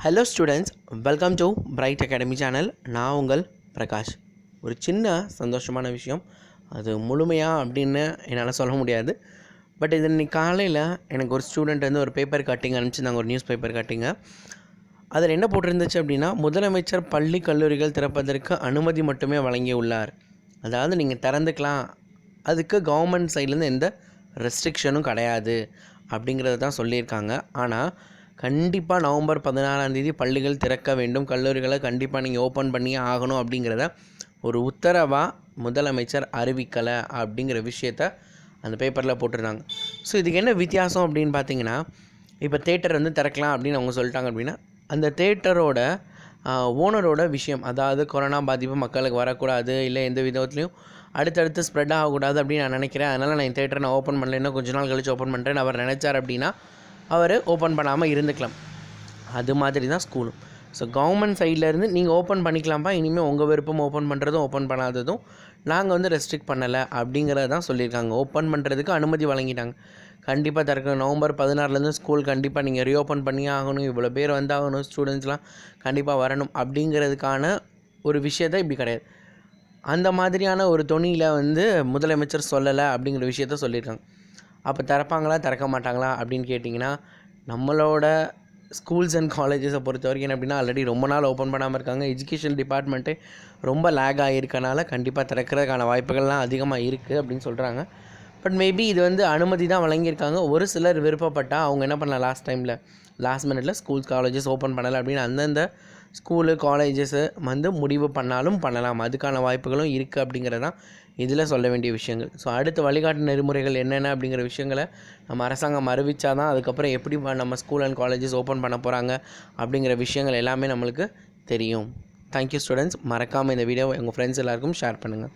Hello students, welcome to Bright Academy channel. நான் உங்கள் பிரகாஷ். ஒரு சின்ன சந்தோஷமான விஷயம், அது முழுமையாக அப்படின்னு என்னால் சொல்ல முடியாது. பட் இது இன்னைக்கு காலையில் எனக்கு ஒரு ஸ்டூடெண்ட் வந்து ஒரு பேப்பர் கட்டிங் அனுப்பிச்சிருந்தாங்க, ஒரு நியூஸ் பேப்பர் கட்டிங்க. அதில் என்ன போட்டிருந்துச்சு அப்படின்னா, முதலமைச்சர் பள்ளி கல்லூரிகள் திறப்பதற்கு அனுமதி மட்டுமே வழங்கியுள்ளார். அதாவது நீங்கள் திறந்துக்கலாம், அதுக்கு கவர்மெண்ட் சைட்லேருந்து எந்த ரெஸ்ட்ரிக்ஷனும் கிடையாது அப்படிங்கிறத தான் சொல்லியிருக்காங்க. ஆனால் கண்டிப்பாக நவம்பர் 16 பள்ளிகள் திறக்க வேண்டும், கல்லூரிகளை கண்டிப்பாக நீங்கள் ஓப்பன் பண்ணியே ஆகணும் அப்படிங்கிறத ஒரு உத்தரவாக முதலமைச்சர் அறிவிக்கலை அப்படிங்கிற விஷயத்த அந்த பேப்பரில் போட்டிருந்தாங்க. ஸோ இதுக்கு என்ன வித்தியாசம் அப்படின்னு பார்த்தீங்கன்னா, இப்போ தேட்டர் வந்து திறக்கலாம் அப்படின்னு அவங்க சொல்லிட்டாங்க அப்படின்னா, அந்த தேட்டரோட ஓனரோட விஷயம், அதாவது கொரோனா பாதிப்பு மக்களுக்கு வரக்கூடாது, இல்லை எந்த விதத்துலையும் அடுத்தடுத்து ஸ்ப்ரெட் ஆகக்கூடாது அப்படின்னு நான் நினைக்கிறேன். அதனால் நான் தேட்டரை நான் ஓப்பன் பண்ணல, இன்னும் கொஞ்ச நாள் கழிச்சு ஓப்பன் பண்ணுறேன்னு அவர் நினச்சார் அப்படின்னா அவர் ஓப்பன் பண்ணாமல் இருந்துக்கலாம். அது மாதிரி தான் ஸ்கூலும். ஸோ கவர்மெண்ட் சைட்லேருந்து நீங்கள் ஓப்பன் பண்ணிக்கலாம்ப்பா, இனிமேல் உங்கள் விருப்பம் ஓப்பன் பண்ணுறதும் ஓப்பன் பண்ணாததும் நாங்கள் வந்து ரெஸ்ட்ரிக்ட் பண்ணலை அப்படிங்கிறத தான் சொல்லியிருக்காங்க. ஓப்பன் பண்ணுறதுக்கு அனுமதி வழங்கிட்டாங்க. கண்டிப்பாக திறக்கணும். நவம்பர் 16 ஸ்கூல் கண்டிப்பாக நீங்கள் ரீஓப்பன் பண்ணியே ஆகணும், இவ்வளோ பேர் வந்தாகணும், ஸ்டூடெண்ட்ஸ்லாம் கண்டிப்பாக வரணும் அப்படிங்கிறதுக்கான ஒரு விஷயத்த இப்படி கிடையாது. அந்த மாதிரியான ஒரு தொனியில் வந்து முதலமைச்சர் சொல்லலை அப்படிங்கிற விஷயத்த சொல்லியிருக்காங்க. அப்போ திறப்பாங்களா திறக்க மாட்டாங்களா அப்படின்னு கேட்டிங்கன்னா, நம்மளோட ஸ்கூல்ஸ் அண்ட் காலேஜஸை பொறுத்த வரைக்கும் என்ன அப்படின்னா, ஆல்ரெடி ரொம்ப நாள் ஓப்பன் பண்ணாமல் இருக்காங்க. எஜுகேஷன் டிபார்ட்மெண்ட்டே ரொம்ப லேக் ஆகியிருக்கனால கண்டிப்பாக திறக்கிறதுக்கான வாய்ப்புகள்லாம் அதிகமாக இருக்குது அப்படின்னு சொல்கிறாங்க. பட் மேபி இது வந்து அனுமதி தான் வழங்கியிருக்காங்க. ஒரு சிலர் விருப்பப்பட்டால் அவங்க என்ன பண்ணலாம், லாஸ்ட் மினிட்ல ஸ்கூல்ஸ் காலேஜஸ் ஓப்பன் பண்ணலை அப்படின்னு அந்தந்த ஸ்கூலு காலேஜஸ்ஸு வந்து முடிவு பண்ணலாம். அதுக்கான வாய்ப்புகளும் இருக்குது அப்படிங்கிறது தான் இதில் சொல்ல வேண்டிய விஷயங்கள். ஸோ அடுத்த வழிகாட்டு நெறிமுறைகள் என்னென்ன அப்படிங்கிற விஷயங்களை நம்ம அரசாங்கம் அறிவித்தா தான் அதுக்கப்புறம் எப்படி நம்ம ஸ்கூல் அண்ட் காலேஜஸ் ஓப்பன் பண்ண போகிறாங்க அப்படிங்கிற விஷயங்கள் எல்லாமே நம்மளுக்கு தெரியும். Thank you students. மறக்காமல் இந்த வீடியோவை உங்கள் ஃப்ரெண்ட்ஸ் எல்லாருக்கும் ஷேர் பண்ணுங்கள்.